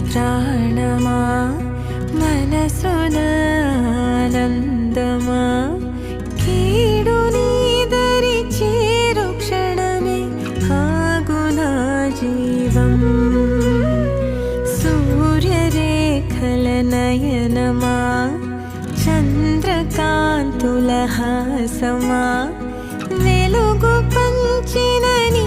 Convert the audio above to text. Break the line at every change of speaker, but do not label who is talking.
ప్రాణమా మనసున ఆనందమా కీడు నీదరి చేరు క్షణమే ఆగునా జీవం సూర్యరేఖల నయనమా చంద్రకాంతుల హాసమా వెలుగు పంచిన నీ